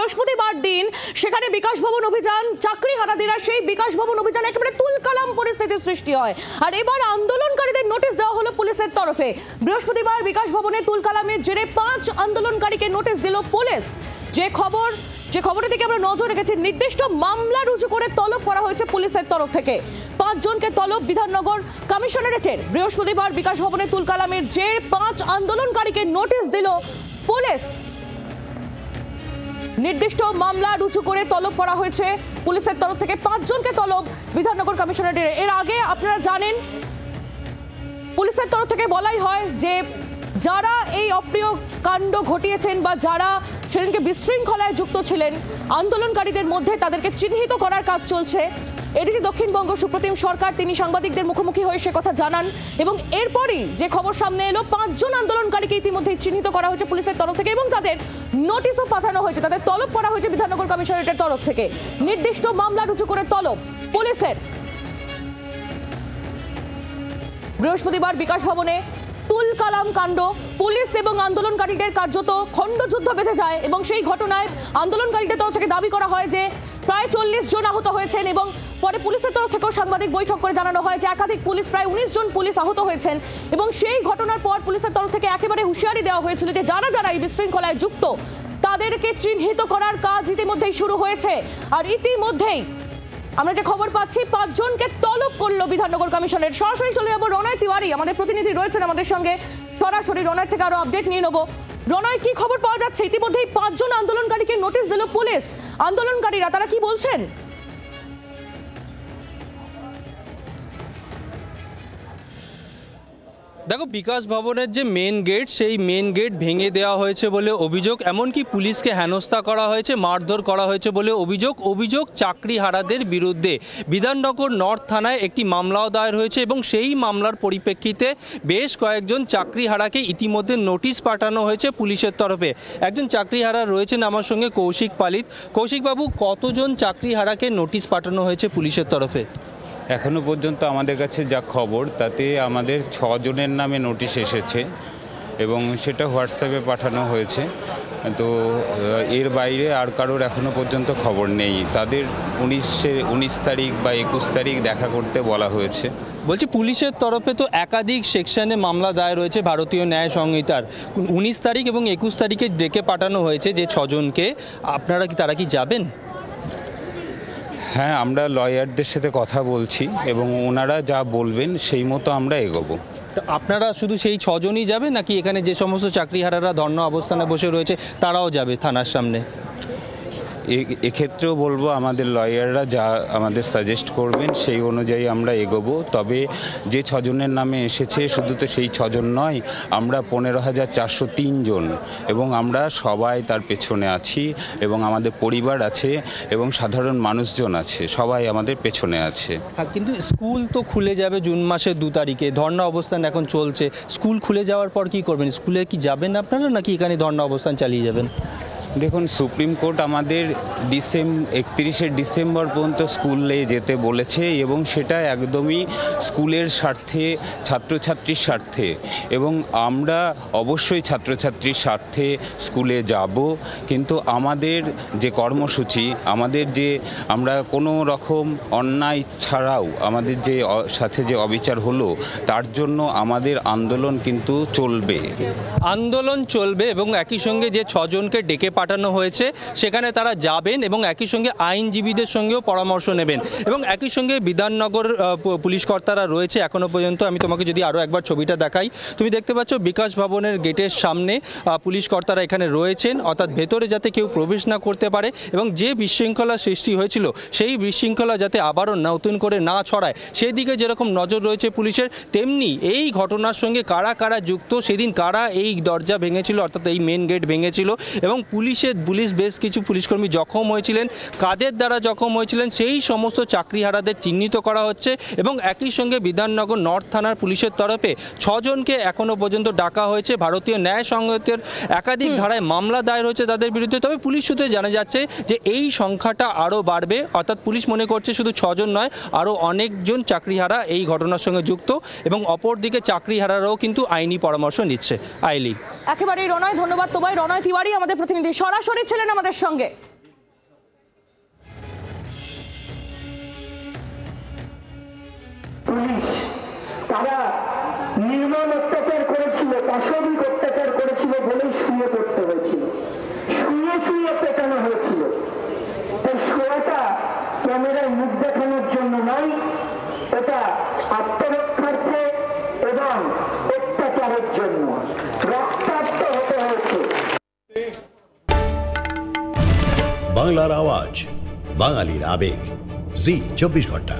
বৃহস্পতিবার দিন সেখানে বিকাশ ভবন অভিযান, চাকরি হারাদিরা সেই বিকাশ ভবন অভিযান একেবারে তুলকালাম পরিস্থিতির সৃষ্টি হয়। আর এবার আন্দোলনকারীদের নোটিশ দেওয়া হলো পুলিশের তরফে। বৃহস্পতিবার বিকাশ ভবনে তুলকালামের জেরে 5 আন্দোলনকারীকে নোটিশ দিল পুলিশ। যে খবরের দিকে আমরা নজর রেখেছি, নির্দিষ্ট মামলা রুজু করে তলব করা হয়েছে পুলিশের তরফ থেকে। 5 জনকে তলব বিধাননগর কমিশনারেটের। বৃহস্পতিবার বিকাশ ভবনে তুলকালামের জেরে 5 আন্দোলনকারীকে নোটিশ দিল পুলিশ। নির্দিষ্ট মামলা রুজু করে তলব করা হয়েছে পুলিশের তরফ থেকে। 5 জনকে তলব বিধাননগর কমিশনারেটের। এর আগে আপনারা জানেন পুলিশের তরফ থেকে বলাই হয় যে যারা এই অপ্রিয় কাণ্ড ঘটিয়েছেন বা যারা সেদিনকে বিশৃঙ্খলায় যুক্ত ছিলেন আন্দোলনকারীদের মধ্যে, তাদেরকে চিহ্নিত করার কাজ চলছে। এডিজি দক্ষিণবঙ্গ সুপ্রতিম সরকার তিনি সাংবাদিকদের মুখোমুখি হয়ে সে কথা জানান এবং এরপরই যে খবর সামনে এলো, 5 জন আন্দোলনকারীকে ইতিমধ্যেই চিহ্নিত করা হয়েছে পুলিশের তরফ থেকে এবং তাদের নোটিশও পাঠানো হয়েছে, তাদের তলব করা হয়েছে বিধাননগর কমিশনারেটের তরফ থেকে। নির্দিষ্ট মামলা রুজু করে তলব পুলিশের। বৃহস্পতিবার বিকাশ ভবনে তুলকালাম কাণ্ড, পুলিশ এবং আন্দোলনকারীদের কার্যত খণ্ডযুদ্ধ বেঁধে যায় এবং সেই ঘটনায় আন্দোলনকারীদের তরফ থেকে দাবি করা হয় যে প্রায় 40 জন আহত হয়েছেন এবং পরে পুলিশের তরফ থেকেও সাংবাদিক বৈঠক করে জানানো হয় যে একাধিক পুলিশ, প্রায় 19 জন পুলিশ আহত হয়েছেন এবং সেই ঘটনার পর পুলিশের তরফ থেকে একেবারে হুঁশিয়ারি দেওয়া হয়েছিল যে যারা এই বিশৃঙ্খলায় যুক্ত তাদেরকে চিহ্নিত করার কাজ ইতিমধ্যেই শুরু হয়েছে। আর ইতিমধ্যেই আমরা যে খবর পাচ্ছি 5 জনকে তলব করলো বিধাননগর কমিশনের। সরাসরি চলে যাবো রনয় তিওয়ারি, আমাদের প্রতিনিধি রয়েছেন আমাদের সঙ্গে সরাসরি। রনয় থেকে আরো আপডেট নিয়ে নেবো। রনয়, কি খবর পাওয়া যাচ্ছে? ইতিমধ্যেই 5 জন আন্দোলনকারীকে নোটিশ দিল পুলিশ। আন্দোলনকারীরা তারা কি বলছেন? দেখো, বিকাশ ভবনের যে মেন গেট, সেই মেন গেট ভেঙে দেওয়া হয়েছে বলে অভিযোগ, এমনকি পুলিশকে হেনস্থা করা হয়েছে, মারধর করা হয়েছে বলে অভিযোগ চাকরি হারাদের বিরুদ্ধে। বিধাননগর নর্থ থানায় একটি মামলাও দায়ের হয়েছে এবং সেই মামলার পরিপ্রেক্ষিতে বেশ কয়েকজন চাকরি হারাকে ইতিমধ্যে নোটিশ পাঠানো হয়েছে পুলিশের তরফে। একজন চাকরি হারা রয়েছেন আমার সঙ্গে, কৌশিক পালিত। কৌশিকবাবু, কতজন চাকরি হারাকে নোটিশ পাঠানো হয়েছে পুলিশের তরফে? এখনো পর্যন্ত আমাদের কাছে যা খবর তাতে আমাদের 6 জনের নামে নোটিশ এসেছে এবং সেটা হোয়াটসঅ্যাপে পাঠানো হয়েছে। তো এর বাইরে আর কারোর এখনো পর্যন্ত খবর নেই। তাদের 19 তারিখ বা 21 তারিখ দেখা করতে বলা হয়েছে। বলছি, পুলিশের তরফে তো একাধিক সেকশনে মামলা দায়ের রয়েছে ভারতীয় ন্যায় সংহিতার। 19 তারিখ এবং 21 তারিখে ডেকে পাঠানো হয়েছে যে 6 জনকে, তারা কি যাবেন? হ্যাঁ, আমরা লয়ারদের সাথে কথা বলছি এবং ওনারা যা বলবেন সেই মতো আমরা এগোবো। আপনারা শুধু সেই 6 জনই যাবে নাকি এখানে যে সমস্ত চাকরিহারারা ধর্ণা অবস্থানে বসে রয়েছে তারাও যাবে থানার সামনে? এক্ষেত্রেও বলবো আমাদের লয়াররা যা আমাদের সাজেস্ট করবেন সেই অনুযায়ী আমরা এগোবো। তবে যে 6 জনের নামে এসেছে শুধু তো সেই 6 জন নয়, আমরা 15,403 জন এবং আমরা সবাই তার পেছনে আছি এবং আমাদের পরিবার আছে এবং সাধারণ মানুষজন আছে, সবাই আমাদের পেছনে আছে। কিন্তু স্কুল তো খুলে যাবে জুন মাসের 2 তারিখে, ধর্ণা অবস্থান এখন চলছে। স্কুল খুলে যাওয়ার পর কি করবেন? স্কুলে কি যাবেন আপনারা নাকি এখানে ধর্ণা অবস্থান চালিয়ে যাবেন? দেখুন, সুপ্রিম কোর্ট আমাদের 31শে ডিসেম্বর পর্যন্ত স্কুলে যেতে বলেছে এবং সেটা একদমই স্কুলের স্বার্থে, ছাত্রছাত্রীর স্বার্থে, এবং আমরা অবশ্যই ছাত্রছাত্রীর স্বার্থে স্কুলে যাব। কিন্তু আমাদের যে কর্মসূচি, আমরা কোনো রকম অন্যায় ছাড়াও আমাদের যে সাথে যে অবিচার হলো তার জন্য আমাদের আন্দোলন কিন্তু চলবে। আন্দোলন চলবে এবং একই সঙ্গে যে 6 জনকে ডেকে পাঠানো হয়েছে সেখানে তারা যাবেন এবং একই সঙ্গে আইনজীবীদের সঙ্গেও পরামর্শ নেবেন এবং একই সঙ্গে বিধাননগর পুলিশ কর্তারা রয়েছে এখনো পর্যন্ত। আমি তোমাকে যদি আরও একবার ছবিটা দেখাই, তুমি দেখতে পাচ্ছ বিকাশ ভবনের গেটের সামনে পুলিশ কর্তারা এখানে রয়েছেন, অর্থাৎ ভেতরে যাতে কেউ প্রবেশ না করতে পারে এবং যে বিশৃঙ্খলা সৃষ্টি হয়েছিল সেই বিশৃঙ্খলা যাতে আবারও নতুন করে না ছড়ায় সেই দিকে যেরকম নজর রয়েছে পুলিশের, তেমনি এই ঘটনার সঙ্গে কারা কারা যুক্ত, সেদিন কারা এই দরজা ভেঙেছিল অর্থাৎ এই মেন গেট ভেঙেছিল এবং পুলিশ বেশ কিছু পুলিশকর্মী জখম হয়েছিলেন, কাদের দ্বারা জখম হয়েছিলেন সেই সমস্ত চাকরিহারাদের চিহ্নিত করা হচ্ছে এবং একই সঙ্গে বিধাননগর নর্থ থানার পুলিশের তরফে 6 জনকে এখনো পর্যন্ত ডাকা হয়েছে। ভারতীয় ন্যায় সংহিতার একাধিক ধারায় মামলা দায়ের হয়েছে তাদের বিরুদ্ধে। তবে পুলিশ সূত্রে জানা যাচ্ছে যে এই সংখ্যাটা আরও বাড়বে, অর্থাৎ পুলিশ মনে করছে শুধু 6 জন নয়, আরও অনেকজন চাকরিহারা এই ঘটনার সঙ্গে যুক্ত এবং অপরদিকে চাকরিহারারাও কিন্তু আইনি পরামর্শ নিচ্ছে। আইলি, একেবারেই রনয়, ধন্যবাদ তোমায়। রনয় তিওয়ারি আমাদের প্রতিনিধি সরাসরি ছিলেন আমাদের সঙ্গে। পুলিশ তারা নির্মম অত্যাচার করেছিল, পাশবিক অত্যাচার করেছিল বলেই শুয়ে পড়তে হয়েছিল, শুয়ে শুয়ে পেটানো হয়েছিল। তাই শোয়াটা ক্যামেরায় মুখ দেখানোর জন্য নয়, এটা আত্মরক্ষার্থে এবং অত্যাচারের জন্য রক্তাক্ত হতে হয়েছে। বাংলার আওয়াজ, বাঙালির আবেগ, জি 24 ঘন্টা।